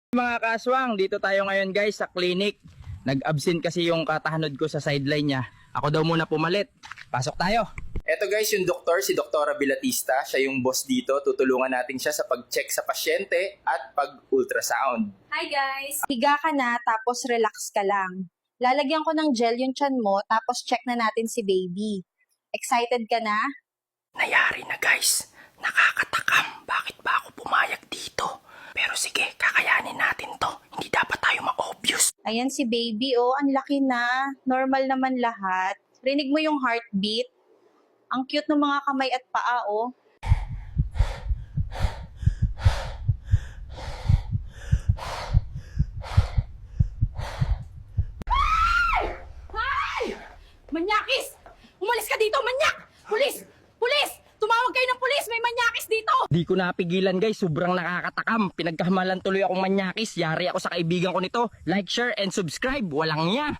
Mga kaswang, dito tayo ngayon guys sa clinic. Nag-absent kasi yung katahanod ko sa sideline niya. Ako daw muna pumalit. Pasok tayo. Eto guys yung doktor, si Doktora Bilatista. Siya yung boss dito. Tutulungan natin siya sa pag-check sa pasyente at pag-ultrasound. Hi guys! Higa ka na tapos relax ka lang. Lalagyan ko ng gel yung tiyan mo tapos check na natin si baby. Excited ka na? Nayari na guys. Nakakatakam. Bakit ba ako pumayag dito? Pero sige, kakayanin natin to. Hindi dapat tayo ma-obvious. Ayan si baby, oh, ang laki na. Normal naman lahat. Rinig mo yung heartbeat. Ang cute ng mga kamay at paa, oh. Hay! Manyakis! Umalis ka dito, manyak! Pulis! Pulis! Tumawag kayo ng pulis! May manyakis dito! Di ko napigilan guys, sobrang nakakatakam. Pinagkahamalan tuloy akong manyakis. Yari ako sa kaibigan ko nito. Like, share, and subscribe. Walang niya.